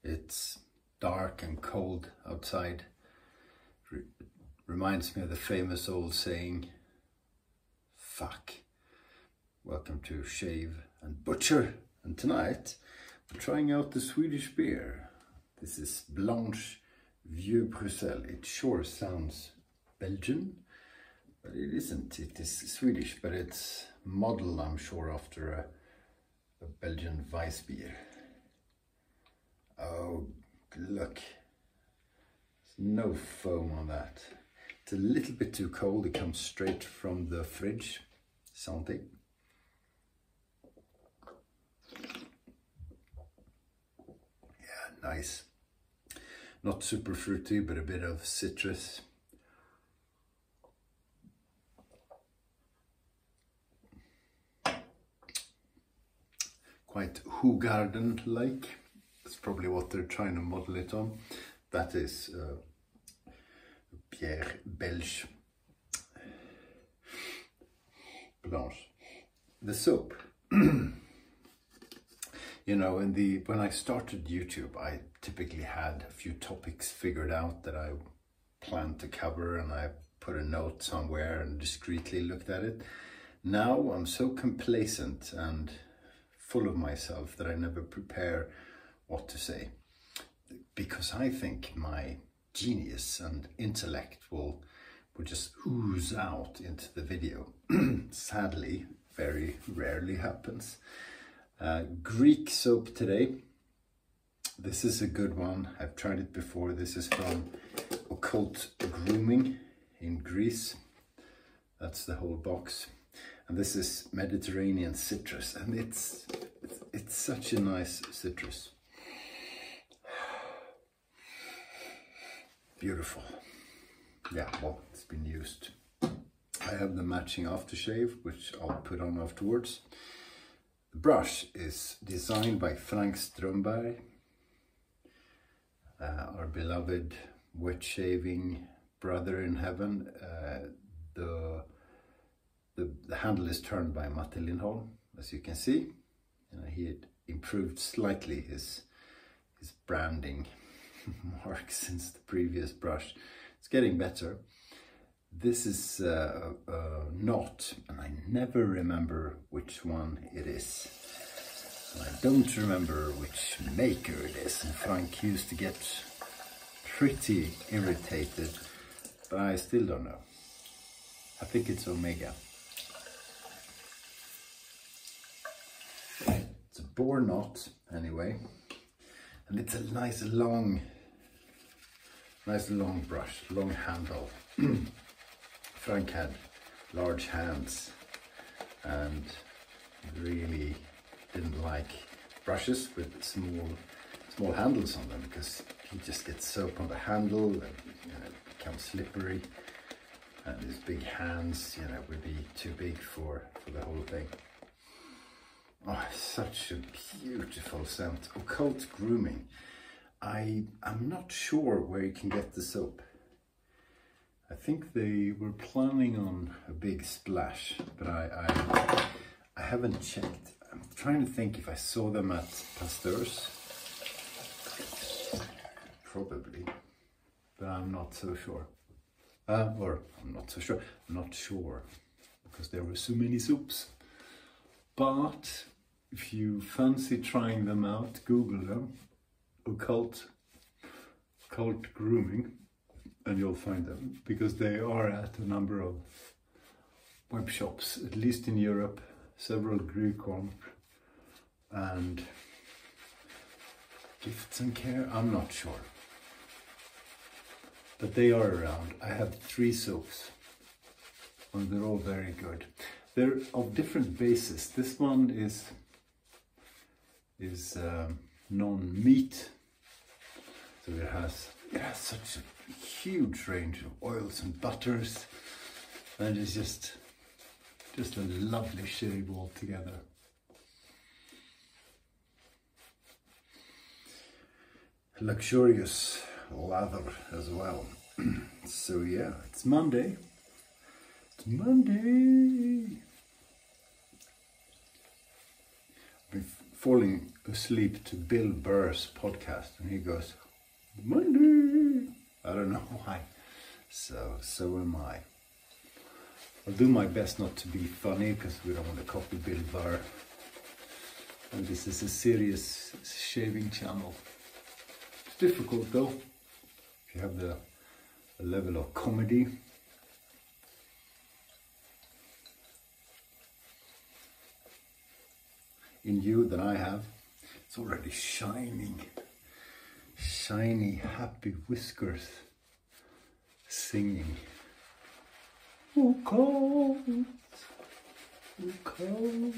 It's dark and cold outside. Reminds me of the famous old saying, fuck. Welcome to Shave&Butcher. And tonight, we're trying out the Swedish beer. This is Blanche Vieux Bruxelles. It sure sounds Belgian, but it isn't. It is Swedish, but it's modeled, I'm sure, after a Belgian Weissbier. Oh, look. There's no foam on that. It's a little bit too cold. It comes straight from the fridge. Something. Yeah, nice. Not super fruity, but a bit of citrus. Quite Hoegaarden-like. That's probably what they're trying to model it on. That is Pierre Belge Blanche. The soap. You know, when I started YouTube, I typically had a few topics figured out that I planned to cover, and I put a note somewhere and discreetly looked at it. Now I'm so complacent and full of myself that I never prepare what to say, because I think my genius and intellect will just ooze out into the video. Sadly, very rarely happens. Greek soap today. This is a good one. I've tried it before. This is from Occult Grooming in Greece. That's the whole box. And this is Mediterranean citrus, and it's such a nice citrus. Beautiful. Yeah, well, it's been used. I have the matching aftershave, which I'll put on afterwards. The brush is designed by Frank Strömberg, our beloved wet shaving brother in heaven. The handle is turned by Matti Lindholm, as you can see. He had improved slightly his branding mark since the previous brush. It's getting better. This is a knot, and I never remember which one it is. And I don't remember which maker it is, and Frank used to get pretty irritated, but I still don't know. I think it's Omega. It's a boar knot, anyway, and it's a nice long brush, long handle. Frank had large hands and really didn't like brushes with small handles on them, because he just gets soap on the handle and it becomes slippery, and his big hands, would be too big for the whole thing. Oh, such a beautiful scent. Occult Grooming. I'm not sure where you can get the soap. I think they were planning on a big splash, but I haven't checked. I'm trying to think if I saw them at Pasteur's. Probably, but I'm not so sure. I'm not sure, because there were so many soaps. But if you fancy trying them out, Google them. Occult Grooming, and you'll find them, because they are at a number of web shops, at least in Europe, several Greek ones, and Gifts and Care, I'm not sure, but they are around. I have 3 soaps, and they're all very good. They're of different bases. This one is non-meat, so it has such a huge range of oils and butters, and it's just a lovely shave altogether. Luxurious lather as well. So yeah, it's Monday. It's Monday. I've been falling asleep to Bill Burr's podcast, and he goes, Monday. I don't know why. So am I. I'll do my best not to be funny because we don't want to copy Bill Burr. And this is a serious shaving channel. It's difficult though. If you have the level of comedy. In you that I have, it's already shining. Shiny, happy whiskers singing. Occult, occult,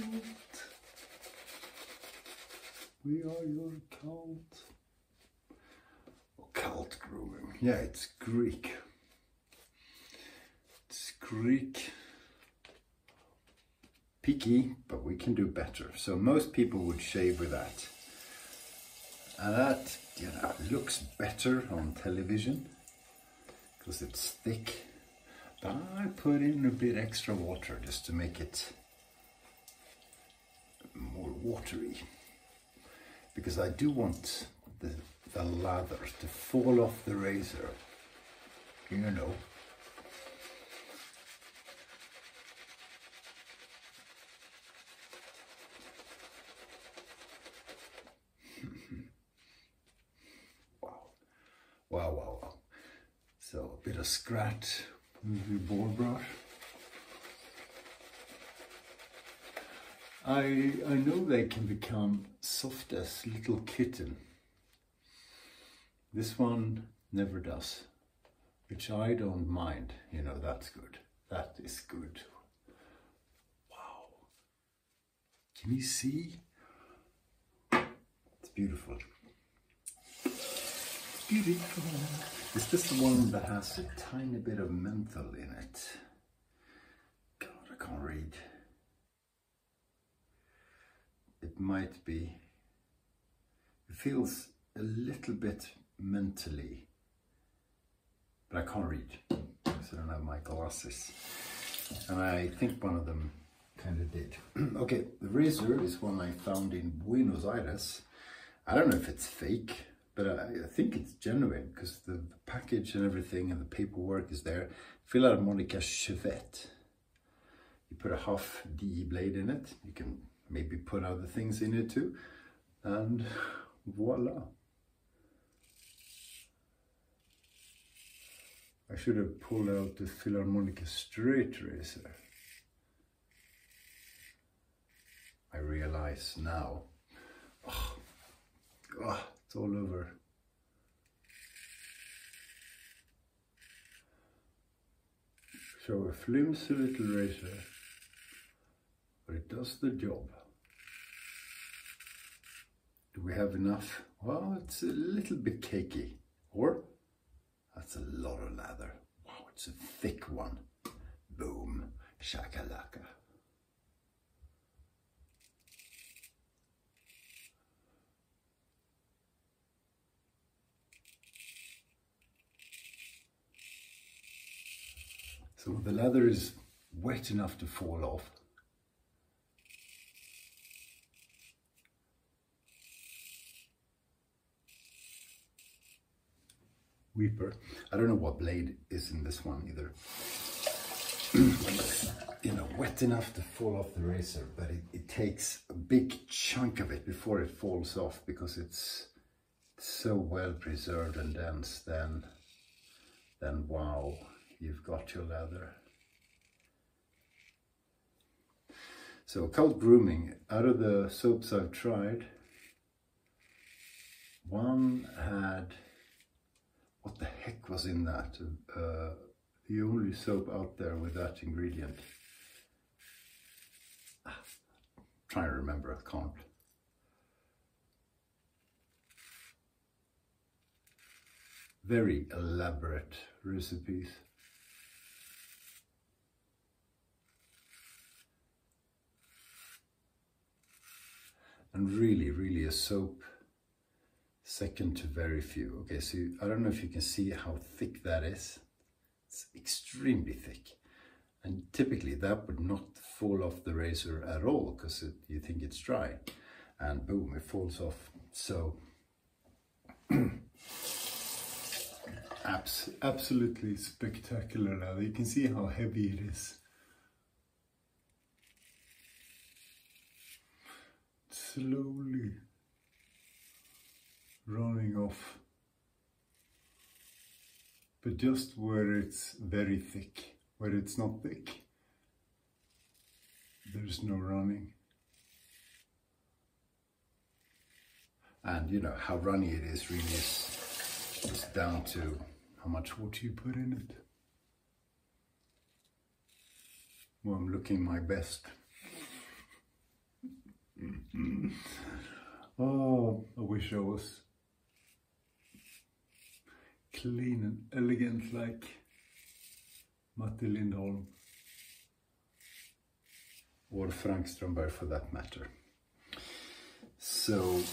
we are your cult. Occult grooming. Yeah, it's Greek. It's Greek. Picky, but we can do better. So most people would shave with that. And that, you know, looks better on television because it's thick. But I put in a bit extra water just to make it more watery. Because I do want the lather to fall off the razor, you know. Wow. So a bit of scratch with the board brush. I know they can become soft as little kitten. This one never does, which I don't mind. You know, that's good. That is good. Wow. Can you see? It's beautiful. Beautiful. Is this the one that has a tiny bit of menthol in it? God, I can't read. It might be. It feels a little bit mentally, but I can't read because I don't have my glasses. And I think one of them kind of did. Okay, the razor is one I found in Buenos Aires. I don't know if it's fake, but I think it's genuine because the package and everything and the paperwork is there. Philharmonica Chevette. You put a half DE blade in it. You can maybe put other things in it too. And voila. I should have pulled out the Philharmonica straight razor. I realize now. Oh, it's all over. So a flimsy little razor, but it does the job. Do we have enough? Well, it's a little bit cakey. Or, that's a lot of lather. Wow, it's a thick one. Boom, shakalaka. So the leather is wet enough to fall off. Weeper. I don't know what blade is in this one either. You know, wet enough to fall off the razor, but it takes a big chunk of it before it falls off because it's so well preserved and dense. Then wow. You've got your leather. So Occult Grooming, out of the soaps I've tried, one had, what the heck was in that? The only soap out there with that ingredient. Trying to remember, I can't. Very elaborate recipes. And really a soap second to very few. Okay, so I don't know if you can see how thick that is. It's extremely thick. And typically that would not fall off the razor at all because you think it's dry. and boom, it falls off. So absolutely spectacular now. You can see how heavy it is. Slowly running off, but just where it's very thick. Where it's not thick, there's no running. And you know how runny it is really is down to how much water you put in it. Well, I'm looking my best. Oh, I wish I was clean and elegant like Matti Lindholm, or Frank Strömberg for that matter. So,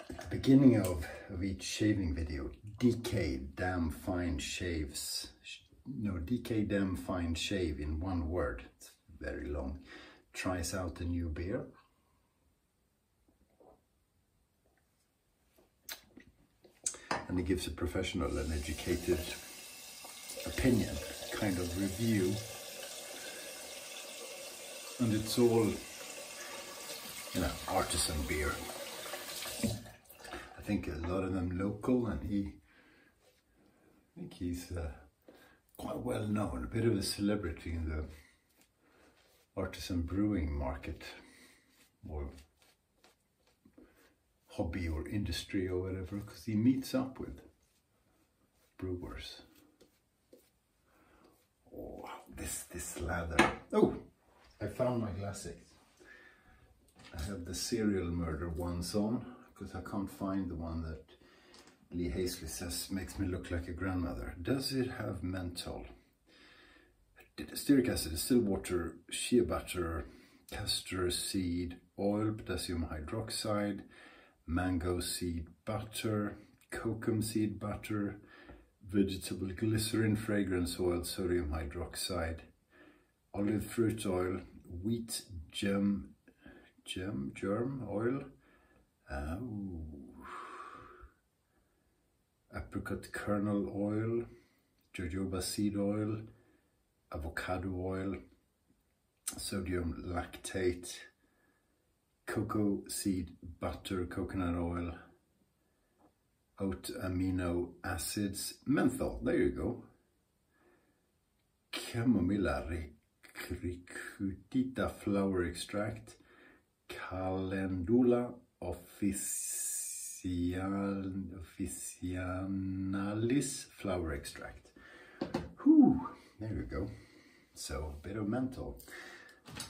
at the beginning of each shaving video, DK damn fine shaves. No, DK damn fine shave in one word. It's very long. Tries out a new beer. And he gives a professional and educated opinion, kind of review. And it's all, you know, artisan beer. I think a lot of them local, and I think he's quite well known, a bit of a celebrity in the artisan brewing market, or hobby or industry or whatever, because he meets up with brewers. Oh, this lather. Oh, I found my glasses. I have the serial murder ones on, because I can't find the one that Lee Hazley says makes me look like a grandmother. Does it have menthol? Stearic acid, still water, shea butter, castor seed oil, potassium hydroxide, mango seed butter, kokum seed butter, vegetable glycerin, fragrance oil, sodium hydroxide, olive fruit oil, wheat germ oil, apricot kernel oil, jojoba seed oil, avocado oil, sodium lactate, cocoa seed butter, coconut oil, oat amino acids, menthol, there you go, chamomilla recrutita flower extract, calendula officinalis flower extract. Whew, there you go. So a bit of menthol.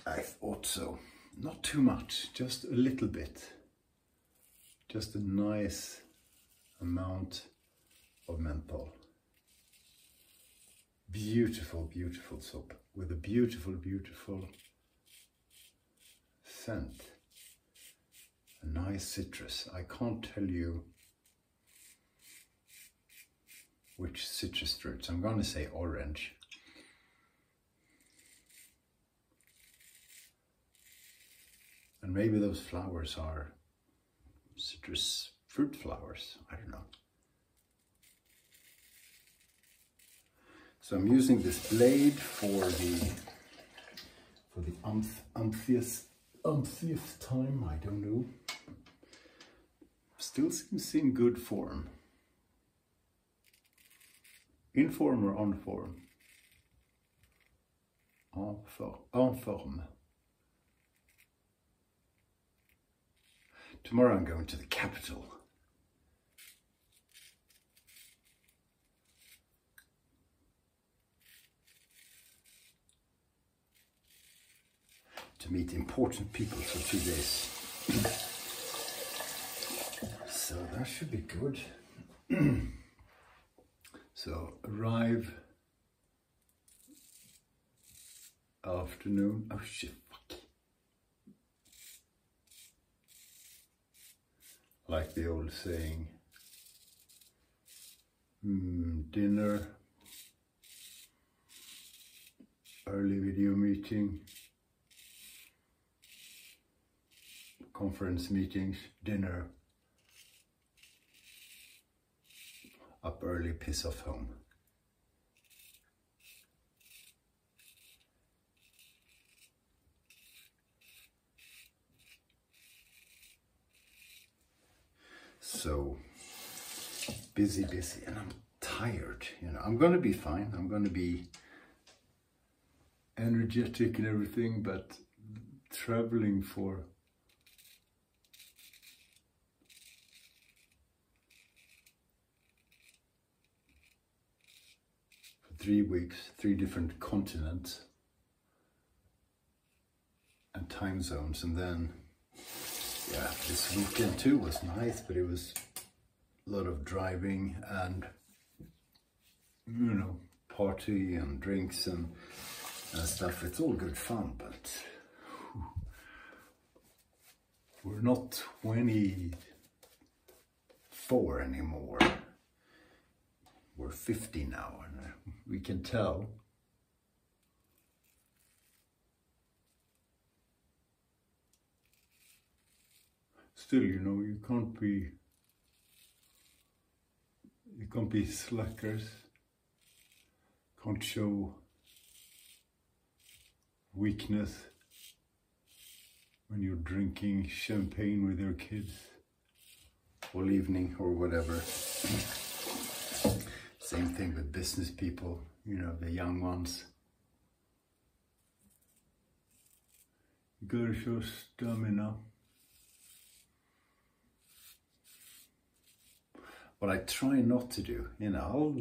I thought so. Not too much, just a little bit. Just a nice amount of menthol. Beautiful, beautiful soap with a beautiful, beautiful scent. A nice citrus. I can't tell you which citrus fruits. I'm going to say orange. And maybe those flowers are citrus fruit flowers. I don't know. So I'm using this blade for the umptieth time. I don't know. Still seems in good form. In form or on form? En forme. Tomorrow I'm going to the capital. To meet important people for 2 days. So that should be good. So arrive afternoon. Oh shit, fuck. Like the old saying, dinner, early video meeting, conference meetings, dinner, up early, piss off home. So busy, and I'm tired, you know. I'm gonna be fine, I'm gonna be energetic and everything, but traveling for 3 weeks, 3 different continents and time zones, and then yeah, this weekend too was nice, but it was a lot of driving and, you know, party and drinks and stuff. It's all good fun, but we're not 24 anymore. We're 50 now, and we can tell. Still, you know, you can't be slackers. Can't show weakness when you're drinking champagne with your kids all evening or whatever. Same thing with business people, you know, the young ones. You gotta show stamina. What I try not to do, you know, I'll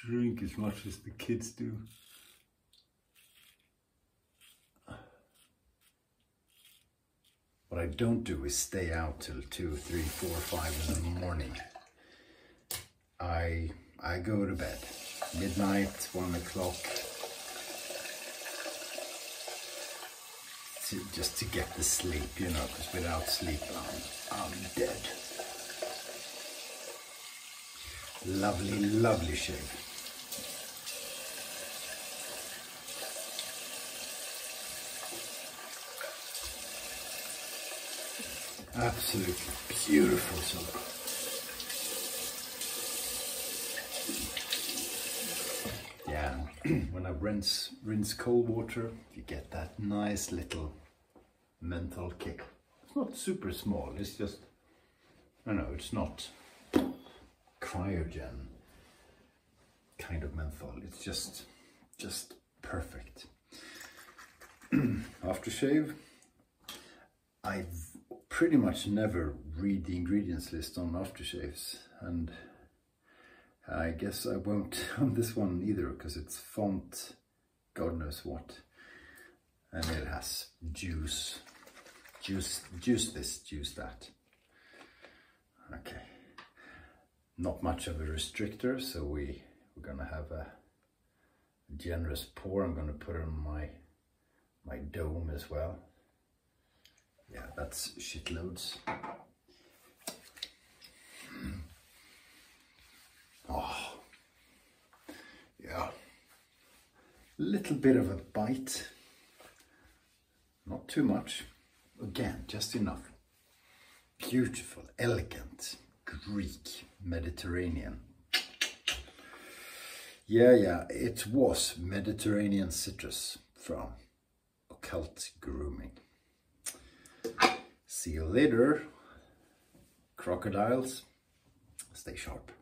drink as much as the kids do. What I don't do is stay out till 2, 3, 4, 5 in the morning. I go to bed, midnight, 1 o'clock, just to get the sleep, you know, because without sleep I'm dead. Lovely, lovely shave. Absolutely beautiful soap. Yeah, when I rinse cold water, you get that nice little menthol kick. It's not super small, it's just, I don't know, it's not cryogen kind of menthol. It's just perfect. Aftershave, I've pretty much never read the ingredients list on aftershaves, and I guess I won't on this one either, because it's font God knows what, and it has juice this, juice that. Okay, not much of a restrictor, so we're gonna have a generous pour. I'm gonna put it on my dome as well. Yeah, that's shitloads. Oh, yeah. Little bit of a bite. Not too much. Again, just enough. Beautiful, elegant, Greek, Mediterranean. Yeah, it was Mediterranean citrus from Occult Grooming. See you later, crocodiles. Stay sharp.